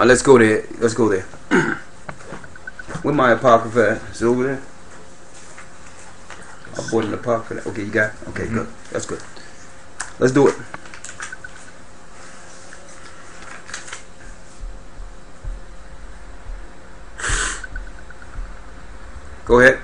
Let's go there. Let's go there. Where my Apocrypha at? Is it over there? I bought an Apocrypha. Okay, you got it? Okay, good. That's good. Let's do it. Go ahead.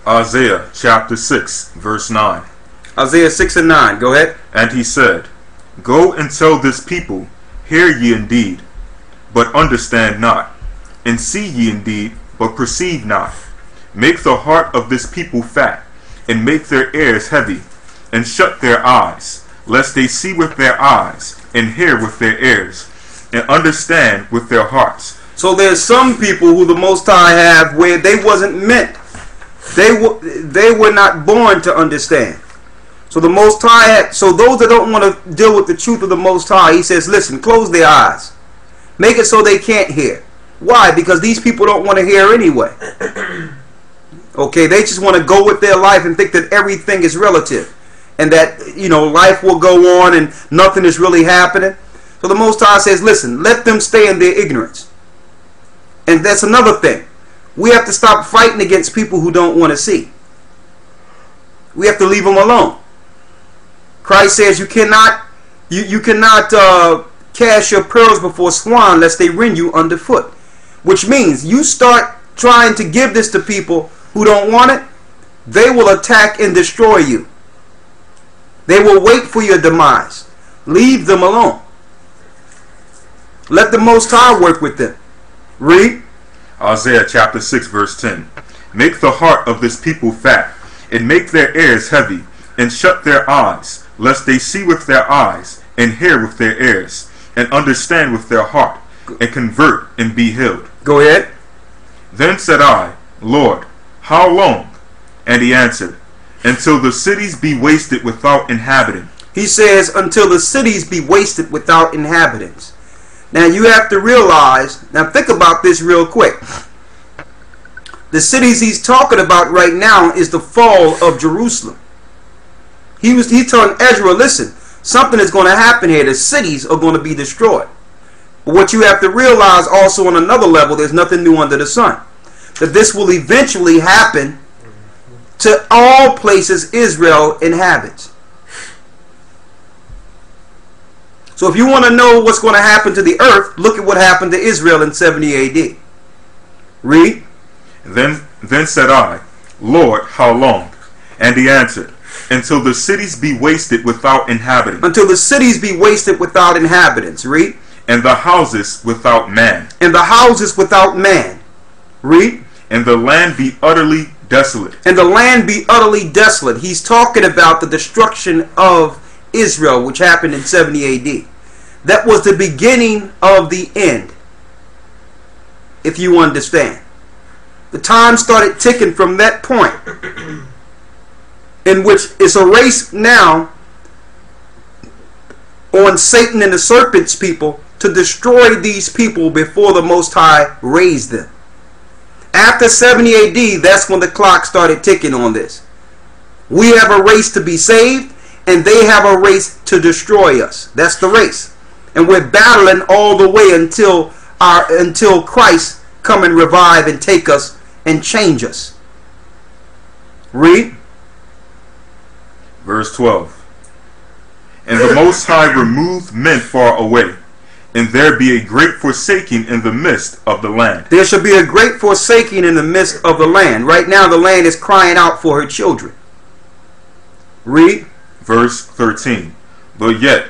Isaiah chapter 6, verse 9. Isaiah 6 and 9. Go ahead. And he said, Go and tell this people, hear ye indeed, but understand not, and see ye indeed, but perceive not. Make the heart of this people fat, and make their ears heavy, and shut their eyes, lest they see with their eyes, and hear with their ears, and understand with their hearts. So there's some people who the Most High have where they wasn't meant. They were not born to understand. So the Most High, so those that don't want to deal with the truth of the Most High, he says, listen, close their eyes. Make it so they can't hear. Why? Because these people don't want to hear anyway. Okay, they just want to go with their life and think that everything is relative. And that, life will go on and nothing is really happening. So the Most High says, listen, let them stay in their ignorance. And that's another thing. We have to stop fighting against people who don't want to see. We have to leave them alone. Christ says you cannot cast your pearls before swine lest they rend you underfoot. Which means you start trying to give this to people who don't want it, they will attack and destroy you. They will wait for your demise. Leave them alone. Let the Most High work with them. Read. Isaiah chapter 6, verse 10. Make the heart of this people fat, and make their ears heavy, and shut their eyes, lest they see with their eyes, and hear with their ears, and understand with their heart, and convert and be healed. Go ahead. Then said I, Lord, how long? And he answered, Until the cities be wasted without inhabitant. He says, until the cities be wasted without inhabitants. Now you have to realize, now think about this real quick. The cities he's talking about right now is the fall of Jerusalem. He telling Ezra, listen, something is going to happen here. The cities are going to be destroyed. But what you have to realize also on another level, there's nothing new under the sun. That this will eventually happen to all places Israel inhabits. So if you want to know what's going to happen to the earth, look at what happened to Israel in 70 AD. Read. Then said I, Lord, how long? And he answered, Until the cities be wasted without inhabitants. Until the cities be wasted without inhabitants. Read. And the houses without man. And the houses without man. Read. And the land be utterly desolate. And the land be utterly desolate. He's talking about the destruction of Israel, which happened in 70 AD. That was the beginning of the end, if you understand. The time started ticking from that point, in which it's a race now on Satan and the serpent's people to destroy these people before the Most High raised them. After 70 AD, that's when the clock started ticking on this. We have a race to be saved, and they have a race to destroy us. That's the race. And we're battling all the way until Christ come and revive and take us and change us. Read. Verse 12. And the Most High removed men far away, and there be a great forsaking in the midst of the land. There shall be a great forsaking in the midst of the land. Right now the land is crying out for her children. Read. Verse 13. But yet,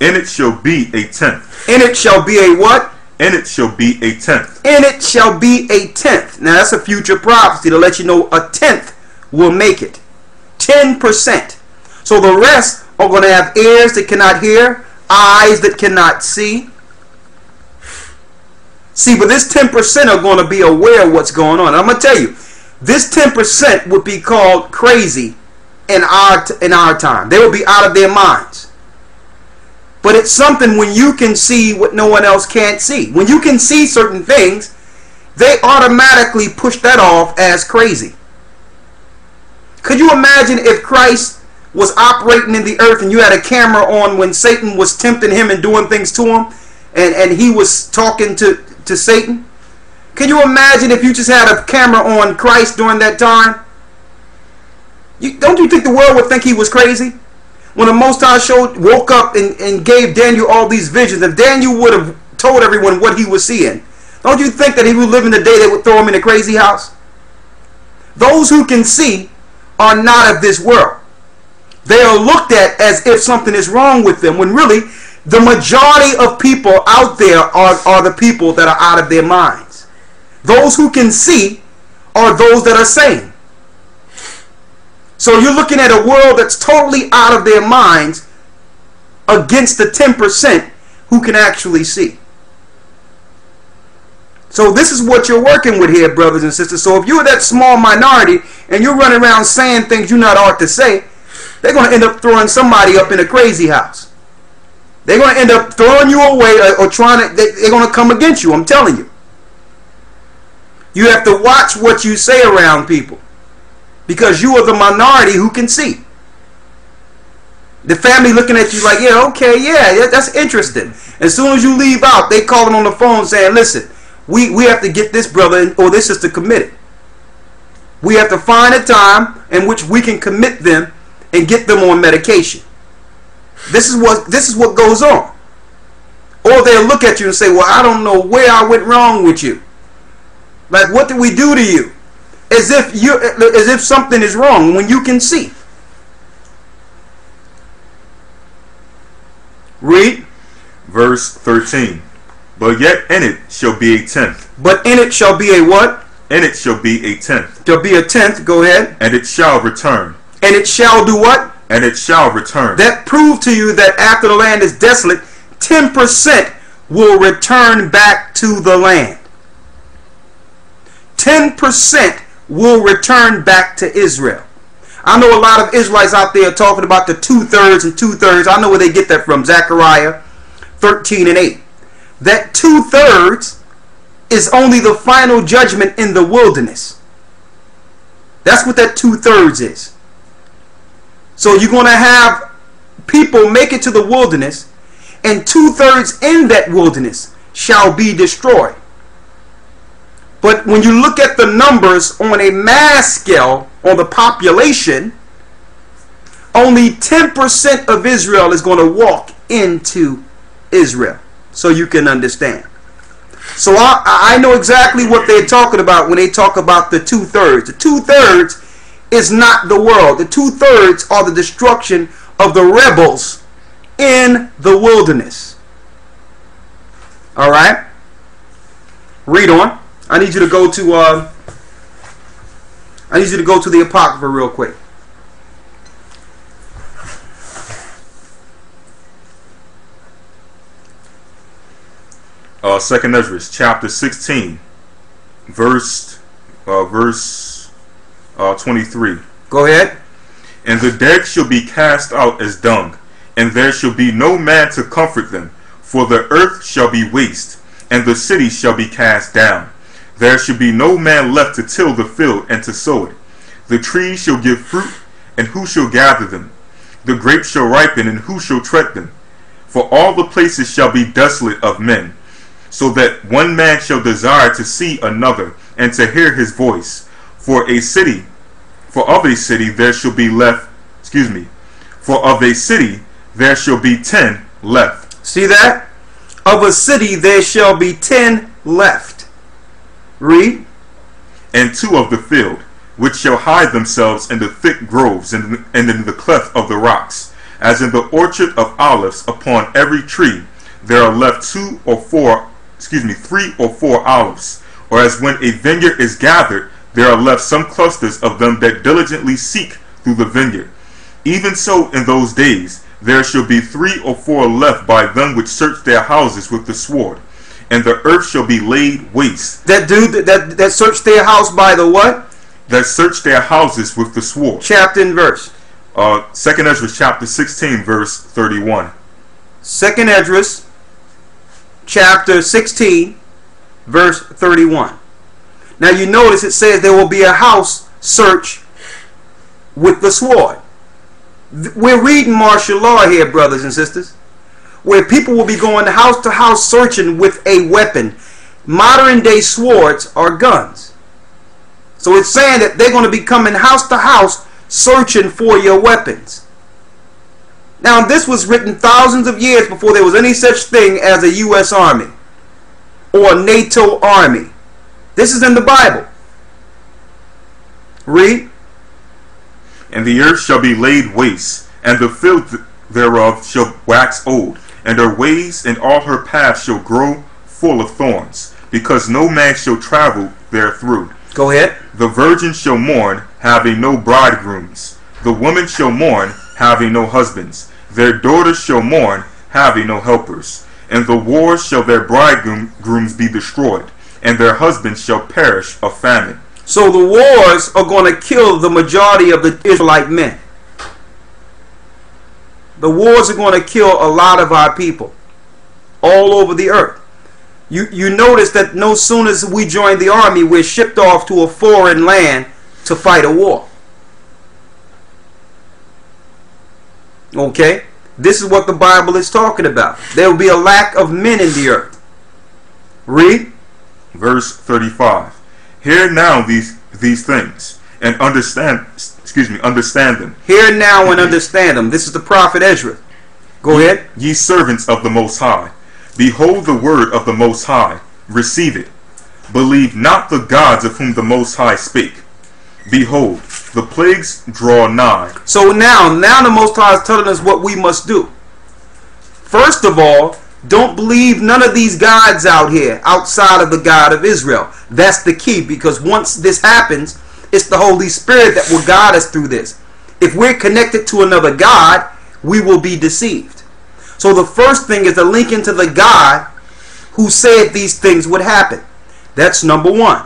in it shall be a tenth. In it shall be a what? In it shall be a tenth. In it shall be a tenth. Now that's a future prophecy to let you know a tenth will make it. 10%. So the rest are going to have ears that cannot hear, eyes that cannot see. See, but this 10% are going to be aware of what's going on. And I'm going to tell you, this 10% would be called crazy in our time. They will be out of their minds. But it's something when you can see what no one else can't see. When you can see certain things, they automatically push that off as crazy. Could you imagine if Christ was operating in the earth and you had a camera on when Satan was tempting him and doing things to him, and he was talking to Satan? Can you imagine if you just had a camera on Christ during that time? Don't you think the world would think he was crazy? When the Most High woke up and gave Daniel all these visions, if Daniel would have told everyone what he was seeing, don't you think that he would live in the day they would throw him in a crazy house? Those who can see are not of this world. They are looked at as if something is wrong with them, when really the majority of people out there are the people that are out of their minds. Those who can see are those that are sane. So you're looking at a world that's totally out of their minds against the 10% who can actually see. So this is what you're working with here, brothers and sisters. So if you're that small minority and you're running around saying things you're not ought to say, they're going to end up throwing somebody up in a crazy house. They're going to end up throwing you away or trying to, they're going to come against you, I'm telling you. You have to watch what you say around people, because you are the minority who can see. The family looking at you like, yeah, okay, yeah, that's interesting. As soon as you leave out, they calling on the phone saying, listen, we have to get this brother or this sister committed. We have to find a time in which we can commit them and get them on medication. This is what goes on. Or they'll look at you and say, well, I don't know where I went wrong with you. Like, what did we do to you? As if something is wrong when you can see. Read. Verse 13. But yet in it shall be a tenth. But in it shall be a what? In it shall be a tenth. There'll be a tenth. Go ahead. And it shall return. And it shall do what? And it shall return. That proved to you that after the land is desolate, 10% will return back to the land. 10% will return back to Israel. I know a lot of Israelites out there talking about the 2/3 and 2/3. I know where they get that from. Zechariah 13 and 8. That 2/3 is only the final judgment in the wilderness. That's what that 2/3 is. So you're going to have people make it to the wilderness, and 2/3 in that wilderness shall be destroyed. But when you look at the numbers on a mass scale, on the population, only 10% of Israel is going to walk into Israel. So you can understand. So I know exactly what they're talking about when they talk about the 2/3. The 2/3 is not the world. The 2/3 are the destruction of the rebels in the wilderness. All right? Read on. I need you to go to the Apocrypha real quick. Second Ezra, chapter 16, verse 23. Go ahead. And the dead shall be cast out as dung, and there shall be no man to comfort them, for the earth shall be waste, and the city shall be cast down. There shall be no man left to till the field and to sow it. The trees shall give fruit, and who shall gather them? The grapes shall ripen, and who shall tread them? For all the places shall be desolate of men, so that one man shall desire to see another, and to hear his voice. For of a city there shall be 10 left. See that? Of a city there shall be 10 left. Read. And 2 of the field, which shall hide themselves in the thick groves and in the cleft of the rocks, as in the orchard of olives. Upon every tree there are left 3 or 4 olives. Or as when a vineyard is gathered, there are left some clusters of them that diligently seek through the vineyard. Even so in those days there shall be 3 or 4 left by them which search their houses with the sword, and the earth shall be laid waste. That searched their house by the what? That searched their houses with the sword. Chapter and verse. 2nd Ezra chapter 16 verse 31. 2nd Ezra chapter 16 verse 31. Now you notice it says there will be a house search with the sword. We're reading martial law here, brothers and sisters. where people will be going to house searching with a weapon. Modern day swords are guns. So it's saying that they're going to be coming house to house searching for your weapons. Now, this was written thousands of years before there was any such thing as a U.S. Army or a NATO army. This is in the Bible. Read. And the earth shall be laid waste, and the filth thereof shall wax old, and her ways and all her paths shall grow full of thorns, because no man shall travel therethrough. Go ahead. The virgin shall mourn, having no bridegrooms. The woman shall mourn, having no husbands. Their daughters shall mourn, having no helpers. And the wars shall their bridegrooms be destroyed, and their husbands shall perish of famine. So the wars are going to kill the majority of the Israelite men. The wars are going to kill a lot of our people all over the earth. You notice that no sooner as we join the army, we're shipped off to a foreign land to fight a war. Okay? This is what the Bible is talking about. There will be a lack of men in the earth. Read. Verse 35. Hear now these things, and understand them. Hear now and understand them. This is the prophet Ezra. Go ahead. Ye servants of the Most High, behold the word of the Most High, receive it. Believe not the gods of whom the Most High spake. Behold, the plagues draw nigh. So now the Most High is telling us what we must do. First of all, don't believe none of these gods out here outside of the God of Israel. That's the key, because once this happens, it's the Holy Spirit that will guide us through this. If we're connected to another God, we will be deceived. So the first thing is to link into the God who said these things would happen. That's number one.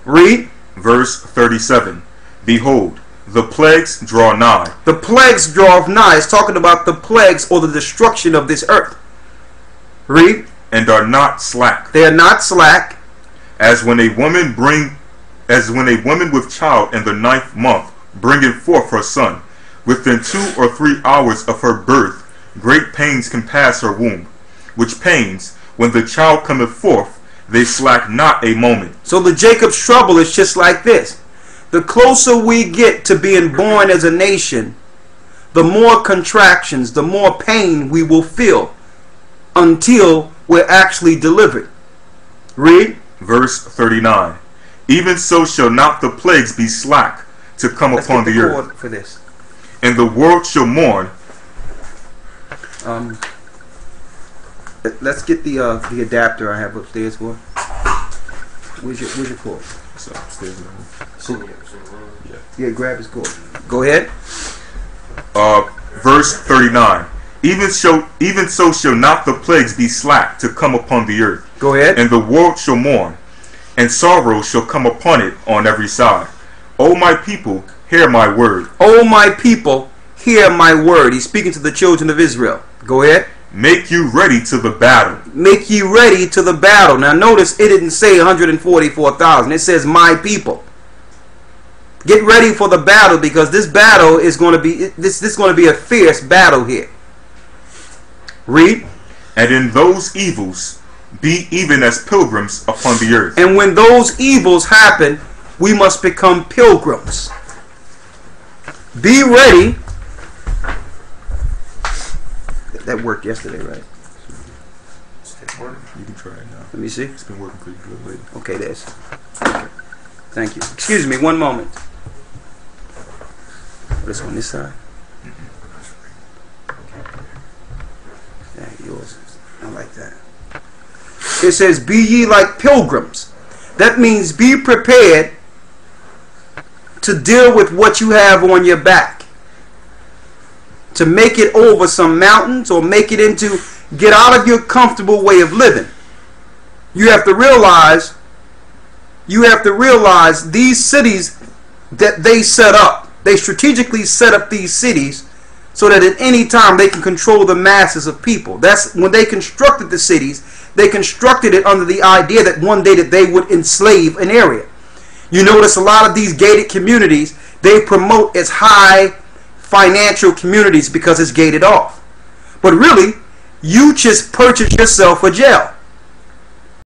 Read. Verse 37. Behold, the plagues draw nigh. The plagues draw nigh. It's talking about the plagues or the destruction of this earth. Read. And are not slack. They are not slack. As when a woman with child in the 9th month bringeth forth her son, within 2 or 3 hours of her birth, great pains compass her womb, which pains, when the child cometh forth, they slack not a moment. So the Jacob's trouble is just like this. The closer we get to being born as a nation, the more contractions, the more pain we will feel until we're actually delivered. Read. Verse 39. Even so shall not the plagues be slack to come upon the earth. For this. And the world shall mourn. Let's get the adapter I have upstairs for. Where's your cord? It's upstairs. Yeah, grab his cord. Go ahead. Verse 39. Even so shall not the plagues be slack to come upon the earth. Go ahead. And the world shall mourn, and sorrow shall come upon it on every side. O my people, hear my word. O my people, hear my word. He's speaking to the children of Israel. Go ahead. Make you ready to the battle. Make ye ready to the battle. Now notice it didn't say 144,000. It says my people. Get ready for the battle, because this battle is going to be this is going to be a fierce battle here. Read. And in those evils be even as pilgrims upon the earth. And when those evils happen, we must become pilgrims. Be ready. That worked yesterday, right? You can try it now. Let me see. It's been working pretty good lately. Okay, there's. Thank you. Excuse me, one moment. This on this side? Yeah, yours. I like that. It says, be ye like pilgrims. That means be prepared to deal with what you have on your back. To make it over some mountains, or make it into, get out of your comfortable way of living. You have to realize these cities that they set up, they strategically set up these cities so that at any time they can control the masses of people. That's when they constructed the cities. They constructed it under the idea that one day that they would enslave an area. You notice a lot of these gated communities, they promote as high financial communities because it's gated off. But really, You just purchased yourself a jail.